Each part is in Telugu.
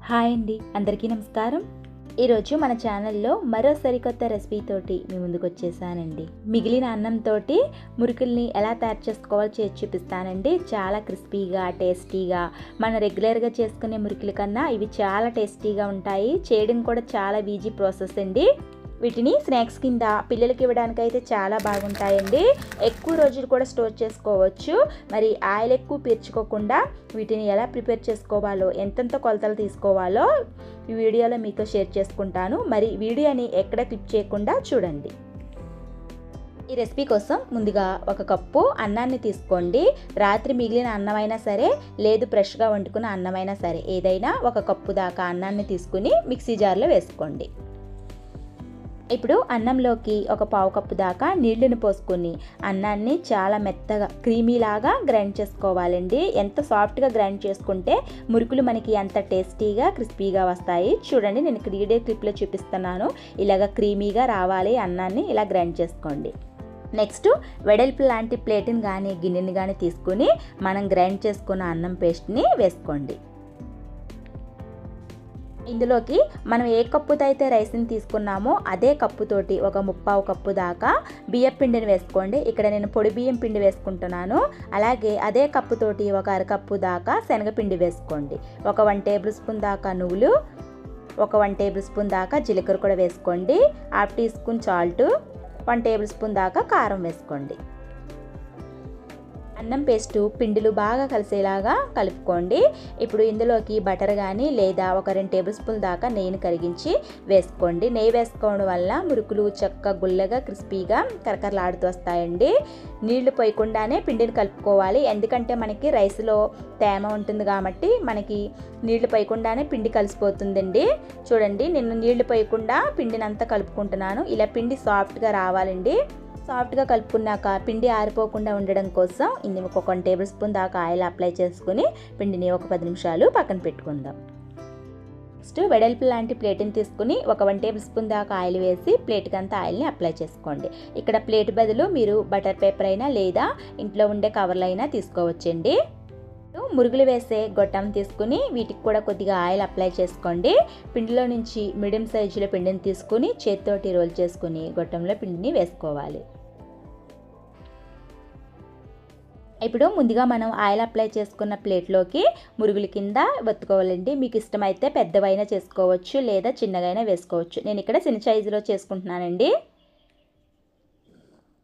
హాయ్ అండి, అందరికీ నమస్కారం. ఈరోజు మన ఛానల్లో మరో సరికొత్త రెసిపీతోటి మీ ముందుకు వచ్చేసానండి. మిగిలిన అన్నంతోటి మురుకుల్ని ఎలా తయారు చేసుకోవాలో చేసి చూపిస్తానండి. చాలా క్రిస్పీగా, టేస్టీగా, మనం రెగ్యులర్గా చేసుకునే మురుకుల కన్నా ఇవి చాలా టేస్టీగా ఉంటాయి. చేయడం కూడా చాలా ఈజీ ప్రాసెస్ అండి. వీటిని స్నాక్స్ కింద పిల్లలకి ఇవ్వడానికి అయితే చాలా బాగుంటాయండి. ఎక్కువ రోజులు కూడా స్టోర్ చేసుకోవచ్చు. మరి ఆయిల్ ఎక్కువ పీల్చుకోకుండా వీటిని ఎలా ప్రిపేర్ చేసుకోవాలో, ఎంతెంత కొలతలు తీసుకోవాలో ఈ వీడియోలో మీతో షేర్ చేసుకుంటాను. మరి వీడియోని ఎక్కడ క్లిక్ చేయకుండా చూడండి. ఈ రెసిపీ కోసం ముందుగా 1 కప్పు అన్నాన్ని తీసుకోండి. రాత్రి మిగిలిన అన్నమైనా సరే, లేదు ఫ్రెష్గా వండుకున్న అన్నమైనా సరే, ఏదైనా 1 కప్పు దాకా అన్నాన్ని తీసుకుని మిక్సీ జార్లో వేసుకోండి. ఇప్పుడు అన్నంలోకి 1/4 కప్పు దాకా నీళ్లను పోసుకొని అన్నాన్ని చాలా మెత్తగా క్రీమీలాగా గ్రైండ్ చేసుకోవాలండి. ఎంత సాఫ్ట్గా గ్రైండ్ చేసుకుంటే మురుకులు మనకి అంత టేస్టీగా, క్రిస్పీగా వస్తాయి. చూడండి, నేను వీడియో క్లిప్లో చూపిస్తున్నాను. ఇలాగ క్రీమీగా రావాలి. అన్నాన్ని ఇలా గ్రైండ్ చేసుకోండి. నెక్స్ట్ వెడల్పు లాంటి ప్లేట్ని కానీ గిన్నెని కానీ తీసుకుని మనం గ్రైండ్ చేసుకున్న అన్నం పేస్ట్ని వేసుకోండి. ఇందులోకి మనం ఏ కప్పుతో అయితే రైస్ని తీసుకున్నామో అదే కప్పుతోటి 1/3 కప్పు దాకా బియ్యం పిండిని వేసుకోండి. ఇక్కడ నేను పొడి బియ్యం పిండి వేసుకుంటున్నాను. అలాగే అదే కప్పుతోటి 1/2 కప్పు దాకా శనగపిండి వేసుకోండి. 1 టేబుల్ స్పూన్ దాకా నువ్వులు, 1 టేబుల్ స్పూన్ దాకా జీలకర్ర కూడా వేసుకోండి. 1/2 teaspoon salt, 1 tablespoon దాకా కారం వేసుకోండి. అన్నం పేస్టు పిండిలు బాగా కలిసేలాగా కలుపుకోండి. ఇప్పుడు ఇందులోకి బటర్ కానీ లేదా 2 టేబుల్ స్పూన్ దాకా నెయ్యిని కరిగించి వేసుకోండి. నెయ్యి వేసుకోవడం వల్ల మురుకులు చక్కగా గుల్లగా, క్రిస్పీగా, కరకరలాడుతూ వస్తాయండి. నీళ్లు పోయకుండానే పిండిని కలుపుకోవాలి. ఎందుకంటే మనకి రైస్లో తేమ ఉంటుంది కాబట్టి మనకి నీళ్లు పోయకుండానే పిండి కలిసిపోతుందండి. చూడండి, నేను నీళ్లు పోయకుండా పిండిని అంతా కలుపుకుంటున్నాను. ఇలా పిండి సాఫ్ట్గా రావాలండి. సాఫ్ట్గా కలుపుకున్నాక పిండి ఆరిపోకుండా ఉండడం కోసం ఇందులో 1 టేబుల్ స్పూన్ దాకా ఆయిల్ అప్లై చేసుకుని పిండిని 10 నిమిషాలు పక్కన పెట్టుకుందాం. నెక్స్ట్ వెడల్పు లాంటి ప్లేట్ని తీసుకుని 1 టేబుల్ స్పూన్ దాకా ఆయిల్ వేసి ప్లేట్కి అంతా ఆయిల్ని అప్లై చేసుకోండి. ఇక్కడ ప్లేట్ బదులు మీరు బటర్ పేపర్ అయినా లేదా ఇంట్లో ఉండే కవర్లు అయినా తీసుకోవచ్చండి. మురుగులు వేసే గొట్టం తీసుకుని వీటికి కూడా కొద్దిగా ఆయిల్ అప్లై చేసుకోండి. పిండిలో నుంచి మీడియం సైజులో పిండిని తీసుకుని చేతితోటి రోల్ చేసుకుని గొట్టంలో పిండిని వేసుకోవాలి. ఇప్పుడు ముందుగా మనం ఆయిల్ అప్లై చేసుకున్న ప్లేట్లోకి మురుగుల కింద వత్తుకోవాలండి. మీకు ఇష్టమైతే పెద్దవైనా చేసుకోవచ్చు లేదా చిన్నగైనా వేసుకోవచ్చు. నేను ఇక్కడ చిన్న సైజులో చేసుకుంటున్నానండి.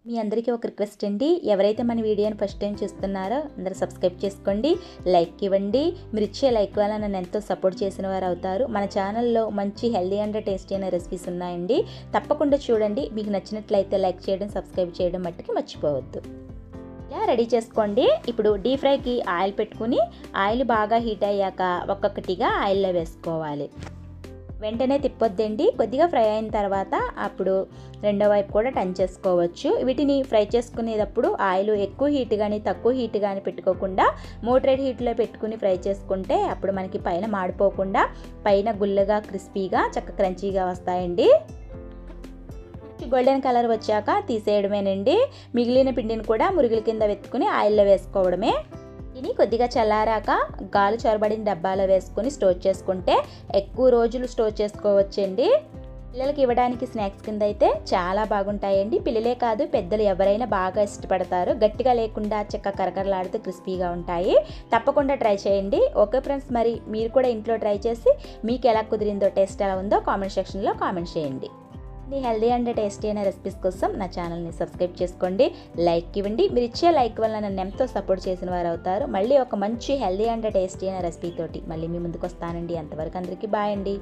మీ అందరికీ ఒక రిక్వెస్ట్ అండి, ఎవరైతే మన వీడియోని ఫస్ట్ టైం చూస్తున్నారో అందరూ సబ్స్క్రైబ్ చేసుకోండి, లైక్ ఇవ్వండి. మీరు ఇచ్చే లైక్ వల్ల నన్ను ఎంతో సపోర్ట్ చేసిన వారు అవుతారు. మన ఛానల్లో మంచి హెల్దీ అండ్ టేస్టీ అయిన రెసిపీస్ ఉన్నాయండి, తప్పకుండా చూడండి. మీకు నచ్చినట్లయితే లైక్ చేయడం, సబ్స్క్రైబ్ చేయడం మట్టుకి మర్చిపోవద్దు. ఇలా రెడీ చేసుకోండి. ఇప్పుడు డీప్ ఫ్రైకి ఆయిల్ పెట్టుకుని ఆయిల్ బాగా హీట్ అయ్యాక ఒక్కొక్కటిగా ఆయిల్లో వేసుకోవాలి. వెంటనే తిప్పొద్దండి. కొద్దిగా ఫ్రై అయిన తర్వాత అప్పుడు రెండో వైపు కూడా టర్న్ చేసుకోవచ్చు. వీటిని ఫ్రై చేసుకునేటప్పుడు ఆయిల్ ఎక్కువ హీట్ కానీ తక్కువ హీట్ కానీ పెట్టుకోకుండా మోడరేట్ హీట్లో పెట్టుకుని ఫ్రై చేసుకుంటే అప్పుడు మనకి పైన మాడిపోకుండా పైన గుల్లగా, క్రిస్పీగా, చక్క క్రంచీగా వస్తాయండి. గోల్డెన్ కలర్ వచ్చాక తీసేయడమేనండి. మిగిలిన పిండిని కూడా మురుగుల కింద వెతుకుని ఆయిల్లో వేసుకోవడమే. దీన్ని కొద్దిగా చల్లారాక గాలి చొరబడిన డబ్బాలో వేసుకొని స్టోర్ చేసుకుంటే ఎక్కువ రోజులు స్టోర్ చేసుకోవచ్చండి. పిల్లలకి ఇవ్వడానికి స్నాక్స్ కింద అయితే చాలా బాగుంటాయండి. పిల్లలే కాదు, పెద్దలు ఎవరైనా బాగా ఇష్టపడతారు. గట్టిగా లేకుండా చక్క కరకరలాడుతూ క్రిస్పీగా ఉంటాయి. తప్పకుండా ట్రై చేయండి. ఓకే ఫ్రెండ్స్, మరి మీరు కూడా ఇంట్లో ట్రై చేసి మీకు ఎలా కుదిరిందో, టేస్ట్ ఎలా ఉందో కామెంట్ సెక్షన్లో కామెంట్ చేయండి. హెల్దీ అండ్ టేస్టీ అయిన రెసిపీస్ కోసం నా ఛానల్ని సబ్స్క్రైబ్ చేసుకోండి, లైక్ ఇవ్వండి. మీరు ఇచ్చే లైక్ వల్ల నన్ను ఎంతో సపోర్ట్ చేసిన వారు అవుతారు. మళ్ళీ ఒక మంచి హెల్దీ అండ్ టేస్టీ అయిన రెసిపీ తోటి మళ్ళీ మీ ముందుకు వస్తానండి. అంతవరకు అందరికీ బాయ్ అండి.